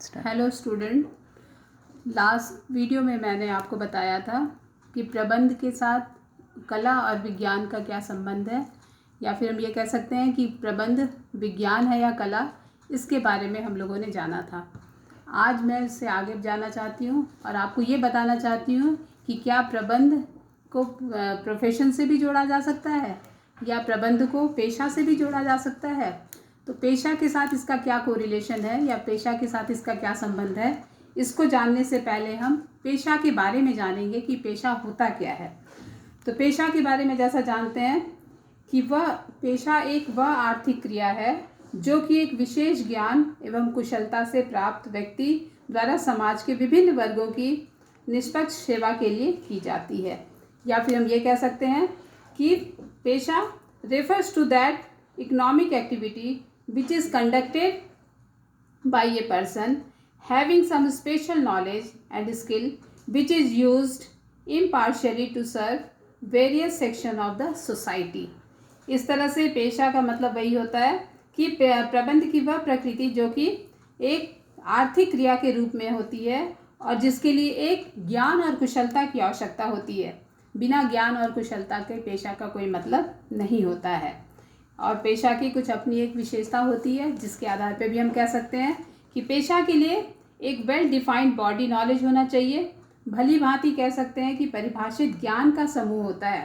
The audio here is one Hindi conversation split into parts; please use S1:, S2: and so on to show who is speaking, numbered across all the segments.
S1: हेलो स्टूडेंट, लास्ट वीडियो में मैंने आपको बताया था कि प्रबंध के साथ कला और विज्ञान का क्या संबंध है, या फिर हम ये कह सकते हैं कि प्रबंध विज्ञान है या कला, इसके बारे में हम लोगों ने जाना था। आज मैं इससे आगे जाना चाहती हूँ और आपको ये बताना चाहती हूँ कि क्या प्रबंध को प्रोफेशन से भी जोड़ा जा सकता है या प्रबंध को पेशा से भी जोड़ा जा सकता है। तो पेशा के साथ इसका क्या कोरिलेशन है या पेशा के साथ इसका क्या संबंध है, इसको जानने से पहले हम पेशा के बारे में जानेंगे कि पेशा होता क्या है। तो पेशा के बारे में जैसा जानते हैं कि पेशा एक आर्थिक क्रिया है जो कि एक विशेष ज्ञान एवं कुशलता से प्राप्त व्यक्ति द्वारा समाज के विभिन्न वर्गों की निष्पक्ष सेवा के लिए की जाती है। या फिर हम ये कह सकते हैं कि पेशा refers to that economic activity which is conducted by a person having some special knowledge and skill which is used impartially to serve various section of the society। इस तरह से पेशा का मतलब वही होता है कि प्रबंध की वह प्रकृति जो कि एक आर्थिक क्रिया के रूप में होती है और जिसके लिए एक ज्ञान और कुशलता की आवश्यकता होती है। बिना ज्ञान और कुशलता के पेशा का कोई मतलब नहीं होता है। और पेशा की कुछ अपनी एक विशेषता होती है जिसके आधार पर भी हम कह सकते हैं कि पेशा के लिए एक वेल डिफाइंड बॉडी नॉलेज होना चाहिए। भली भांति कह सकते हैं कि परिभाषित ज्ञान का समूह होता है।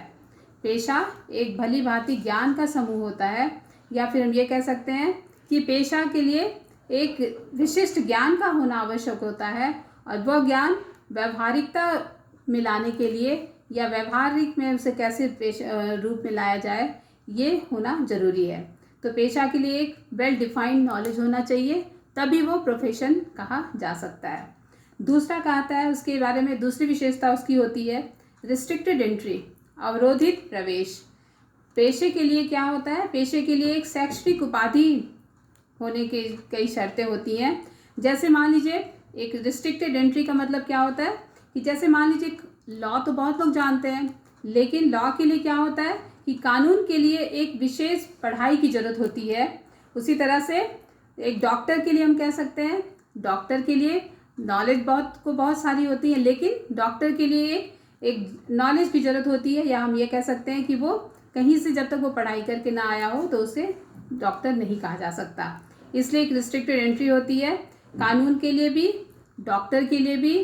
S1: पेशा एक भली भांति ज्ञान का समूह होता है, या फिर हम ये कह सकते हैं कि पेशा के लिए एक विशिष्ट ज्ञान का होना आवश्यक होता है और वह ज्ञान व्यवहारिकता में लाने के लिए या व्यवहारिक में उसे कैसे रूप में लाया जाए, ये होना ज़रूरी है। तो पेशा के लिए एक वेल डिफाइंड नॉलेज होना चाहिए, तभी वो प्रोफेशन कहा जा सकता है। दूसरा कहता है उसके बारे में, दूसरी विशेषता उसकी होती है रिस्ट्रिक्टेड एंट्री, अवरोधित प्रवेश। पेशे के लिए क्या होता है, पेशे के लिए एक शैक्षणिक उपाधि होने के कई शर्तें होती हैं। जैसे मान लीजिए एक रिस्ट्रिक्टेड एंट्री का मतलब क्या होता है कि जैसे मान लीजिए लॉ तो बहुत लोग जानते हैं, लेकिन लॉ के लिए क्या होता है कि कानून के लिए एक विशेष पढ़ाई की ज़रूरत होती है। उसी तरह से एक डॉक्टर के लिए हम कह सकते हैं, डॉक्टर के लिए नॉलेज बहुत सारी होती है, लेकिन डॉक्टर के लिए एक नॉलेज की ज़रूरत होती है, या हम ये कह सकते हैं कि वो कहीं से जब तक वो पढ़ाई करके ना आया हो तो उसे डॉक्टर नहीं कहा जा सकता। इसलिए एक रिस्ट्रिक्टेड एंट्री होती है कानून के लिए भी, डॉक्टर के लिए भी,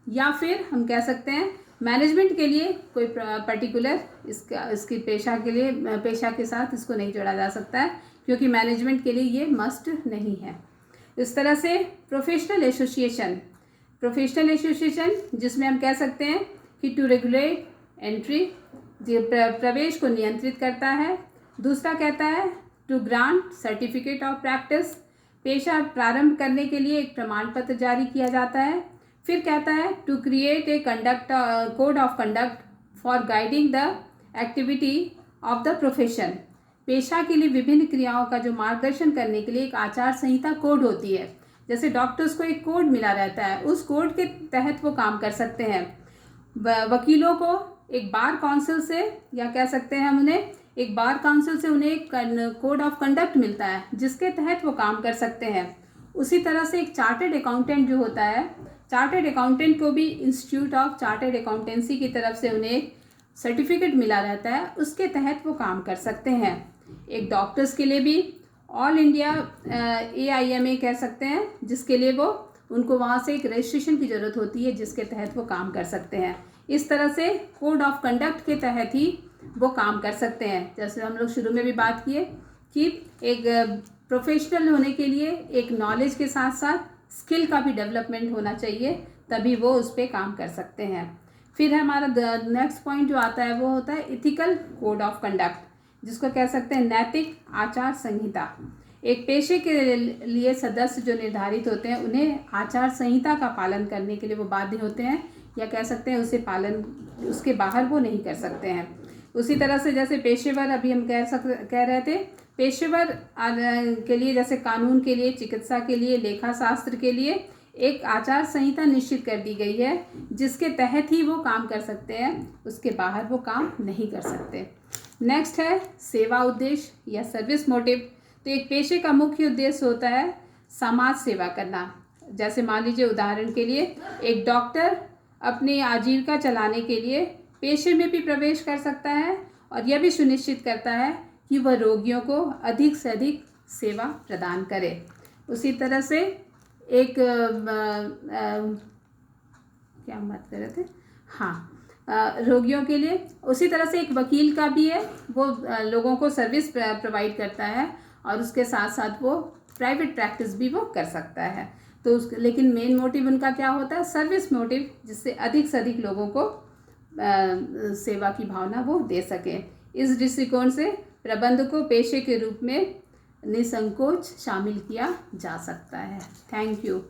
S1: या फिर हम कह सकते हैं मैनेजमेंट के लिए कोई पर्टिकुलर इसकी पेशा के साथ इसको नहीं जोड़ा जा सकता है, क्योंकि मैनेजमेंट के लिए ये मस्ट नहीं है। इस तरह से प्रोफेशनल एसोसिएशन जिसमें हम कह सकते हैं कि टू रेगुलेट एंट्री, प्रवेश को नियंत्रित करता है। दूसरा कहता है to grant certificate of practice, पेशा प्रारंभ करने के लिए एक प्रमाण पत्र जारी किया जाता है। फिर कहता है to create a code of conduct for guiding the activity of the profession, पेशा के लिए विभिन्न क्रियाओं का जो मार्गदर्शन करने के लिए एक आचार संहिता कोड होती है। जैसे डॉक्टर्स को एक कोड मिला रहता है, उस कोड के तहत वो काम कर सकते हैं। वकीलों को एक बार काउंसिल से, या कह सकते हैं हम उन्हें एक बार काउंसिल से उन्हें एक कोड ऑफ कंडक्ट मिलता है जिसके तहत वो काम कर सकते हैं। उसी तरह से एक चार्टर्ड अकाउंटेंट जो होता है, चार्टर्ड अकाउंटेंट को भी इंस्टीट्यूट ऑफ चार्टर्ड अकाउंटेंसी की तरफ से उन्हें सर्टिफिकेट मिला रहता है, उसके तहत वो काम कर सकते हैं। एक डॉक्टर्स के लिए भी ऑल इंडिया AIMA कह सकते हैं, जिसके लिए उनको वहाँ से एक रजिस्ट्रेशन की ज़रूरत होती है जिसके तहत वो काम कर सकते हैं। इस तरह से कोड ऑफ कंडक्ट के तहत ही वो काम कर सकते हैं। जैसे हम लोग शुरू में भी बात किए कि एक प्रोफेशनल होने के लिए एक नॉलेज के साथ साथ स्किल का भी डेवलपमेंट होना चाहिए, तभी वो उस पर काम कर सकते हैं। फिर हमारा नेक्स्ट पॉइंट जो आता है वो होता है इथिकल कोड ऑफ कंडक्ट, जिसको कह सकते हैं नैतिक आचार संहिता। एक पेशे के लिए सदस्य जो निर्धारित होते हैं उन्हें आचार संहिता का पालन करने के लिए वो बाध्य होते हैं, या कह सकते हैं उसके बाहर वो नहीं कर सकते हैं। उसी तरह से जैसे पेशेवर, अभी हम कह रहे थे पेशेवर के लिए, जैसे कानून के लिए, चिकित्सा के लिए, लेखा शास्त्र के लिए एक आचार संहिता निश्चित कर दी गई है जिसके तहत ही वो काम कर सकते हैं, उसके बाहर वो काम नहीं कर सकते। नेक्स्ट है सेवा उद्देश्य या सर्विस मोटिव। तो एक पेशे का मुख्य उद्देश्य होता है समाज सेवा करना। जैसे मान लीजिए उदाहरण के लिए एक डॉक्टर अपनी आजीविका चलाने के लिए पेशे में भी प्रवेश कर सकता है और यह भी सुनिश्चित करता है कि वह रोगियों को अधिक से अधिक सेवा प्रदान करे। उसी तरह से एक क्या हम बात कर रहे थे, हाँ, रोगियों के लिए उसी तरह से एक वकील का भी है, वो लोगों को सर्विस प्रोवाइड करता है और उसके साथ साथ वो प्राइवेट प्रैक्टिस भी वो कर सकता है। तो लेकिन मेन मोटिव उनका क्या होता है, सर्विस मोटिव, जिससे अधिक से अधिक लोगों को सेवा की भावना वो दे सकें। इस दृष्टिकोण से प्रबंध को पेशे के रूप में निसंकोच शामिल किया जा सकता है। Thank you.